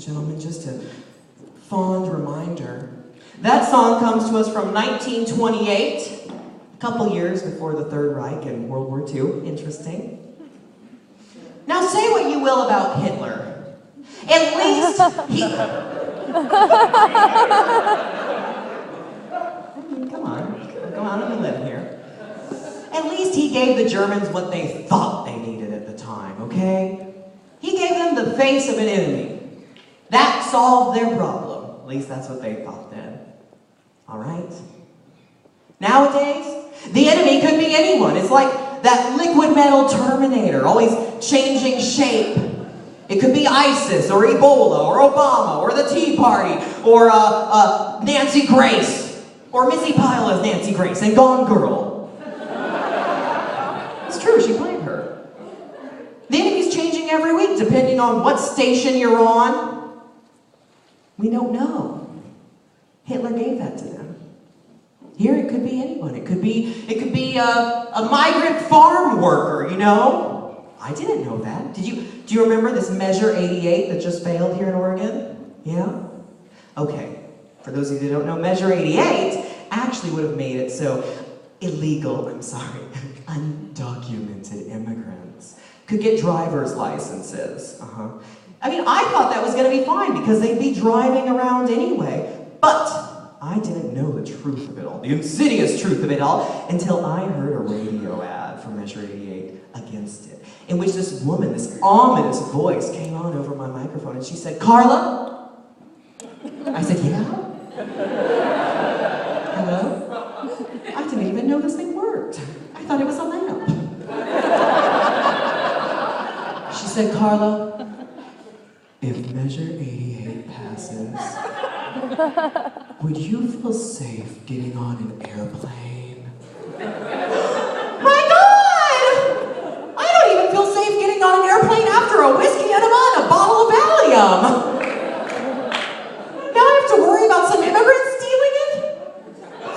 gentlemen, just a fond reminder. That song comes to us from 1928, a couple years before the Third Reich and World War II. Interesting. Now say what you will about Hitler. At least he... Come on, go out on a limb here. At least he gave the Germans what they thought they needed at the time, okay? He gave them the face of an enemy. That solved their problem. At least that's what they thought then. All right? Nowadays, the enemy could be anyone. It's like that liquid metal Terminator, always changing shape. It could be ISIS, or Ebola, or Obama, or the Tea Party, or Nancy Grace, or Missy Pyle as Nancy Grace, and Gone Girl. It's true, she played her. The enemy's changing every week, depending on what station you're on. We don't know. Hitler gave that to them. Here it could be anyone. It could be a migrant farm worker, you know? I didn't know that. Do you remember this Measure 88 that just failed here in Oregon? Yeah? Okay. For those of you that don't know, Measure 88 actually would have made it so undocumented immigrants could get driver's licenses. I mean, I thought that was going to be fine because they'd be driving around anyway. But I didn't know the truth of it all, the insidious truth of it all, until I heard a radio ad from Measure 88 against it, in which this woman, this ominous voice came on over my microphone, and she said, "Carla?" I said, "Yeah?" "Hello?" I didn't even know this thing worked. I thought it was a lamp. She said, "Carla, if Measure 88 passes, would you feel safe getting on an airplane?" My God! I don't even feel safe getting on an airplane after a whiskey enema and a bottle of Valium. Now I have to worry about some immigrants stealing it?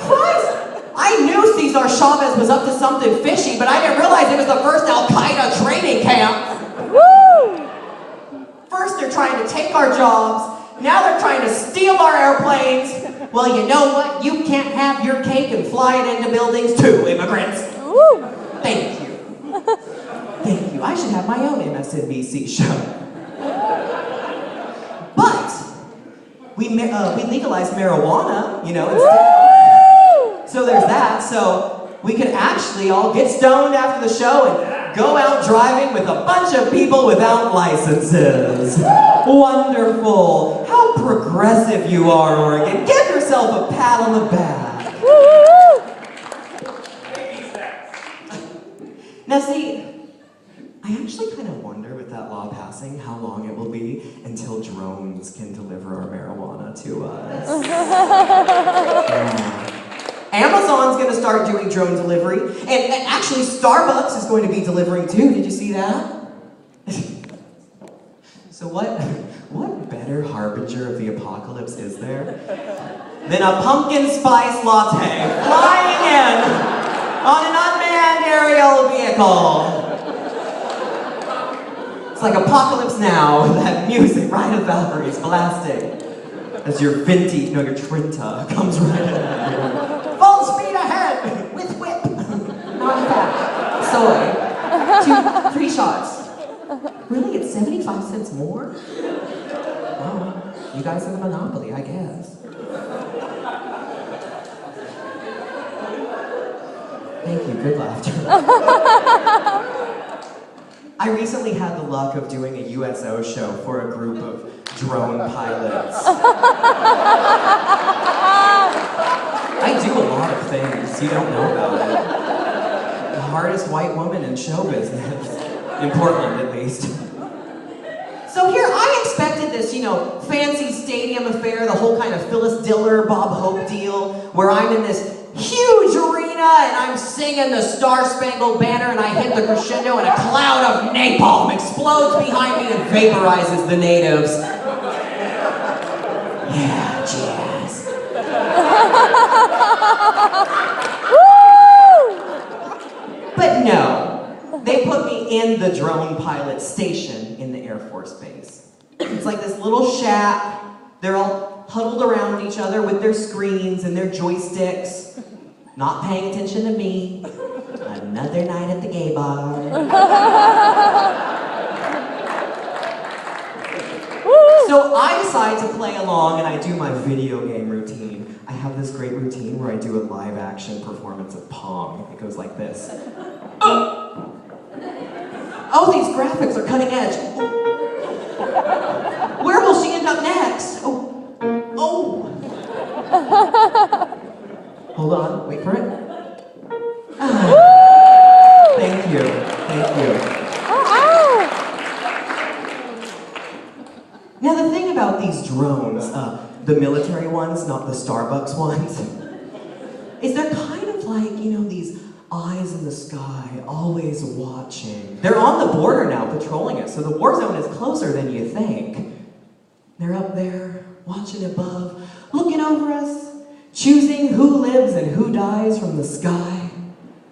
Christ! I knew Cesar Chavez was up to something fishy, but I didn't realize it was the first Al-Qaeda training camp. Woo! First they're trying to take our jobs, now they're trying to steal our airplanes. Well, you know what? You can't have your cake and fly it into buildings too, immigrants. Woo! Thank you. Thank you. I should have my own MSNBC show. But we legalized marijuana, you know, instead. So there's that. So we could actually all get stoned after the show and go out driving with a bunch of people without licenses. Wonderful. How progressive you are, Oregon. Give yourself a pat on the back. Now see, I actually kind of wonder with that law passing how long it will be until drones can deliver our marijuana to us. Yeah. Amazon's going to start doing drone delivery, and actually Starbucks is going to be delivering too. Did you see that? So what better harbinger of the apocalypse is there than a pumpkin spice latte flying in on an unmanned aerial vehicle? It's like Apocalypse Now, that music, Ride of Valkyries blasting as your your Trinta comes right at you. Full speed ahead with whip. Not fat. Soy. 3 shots. Really? It's 75 cents more? Oh, you guys have a monopoly, I guess. Thank you, good laughter. I recently had the luck of doing a USO show for a group of drone pilots. I do a lot of things you don't know about it. The hardest white woman in show business. In Portland, at least. So here, I expected this, fancy stadium affair, the whole kind of Phyllis Diller, Bob Hope deal, where I'm in this huge arena and I'm singing the Star Spangled Banner and I hit the crescendo and a cloud of napalm explodes behind me and vaporizes the natives. Yeah, jazz. But no, they put me in the drone pilot station in the Air Force Base. It's like this little shack. They're all huddled around each other with their screens and their joysticks, not paying attention to me. Another night at the gay bar. So I decide to play along and I do my video game routine. I have this great routine where I do a live action performance of Pong. It goes like this. Oh, these graphics are cutting edge. Where will she end up next? Oh. Hold on, wait for it. Thank you. Now the thing about these drones, the military ones, not the Starbucks ones, is they're kind of like, these eyes in the sky, always watching. They're on the border now, patrolling it, so the war zone is closer than you think. They're up there, watching above, looking over us, choosing who lives and who dies from the sky,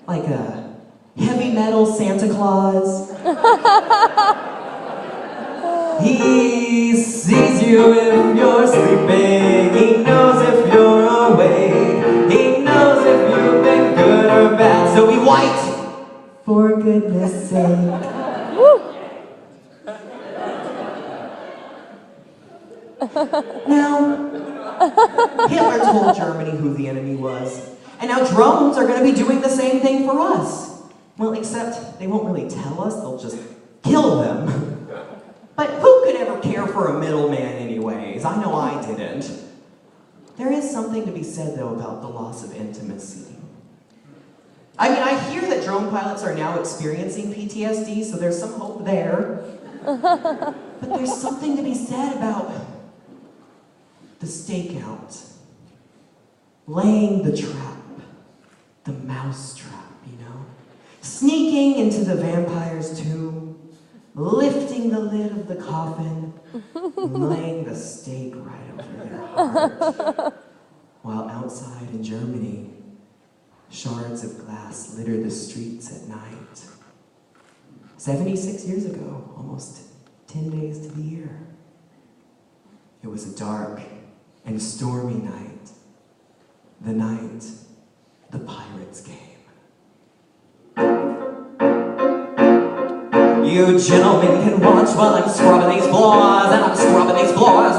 like a heavy metal Santa Claus. He sees you if you're sleeping, he knows if you're awake, he knows if you've been good or bad, so be white, for goodness sake. Now, Hitler told Germany who the enemy was, and now drones are going to be doing the same thing for us. Well, except they won't really tell us, they'll just kill them. But who could ever care for a middleman anyways? I know I didn't. There is something to be said, though, about the loss of intimacy. I mean, I hear that drone pilots are now experiencing PTSD, so there's some hope there. But there's something to be said about the stakeout, laying the trap, the mouse trap, sneaking into the vampire's tomb, lifting the lid of the coffin, laying the stake right over their heart. While outside in Germany, shards of glass litter the streets at night. 76 years ago, almost 10 days to the year. It was a dark and stormy night. The night the pirates came. You gentlemen can watch while I'm scrubbing these floors, and I'm scrubbing these floors.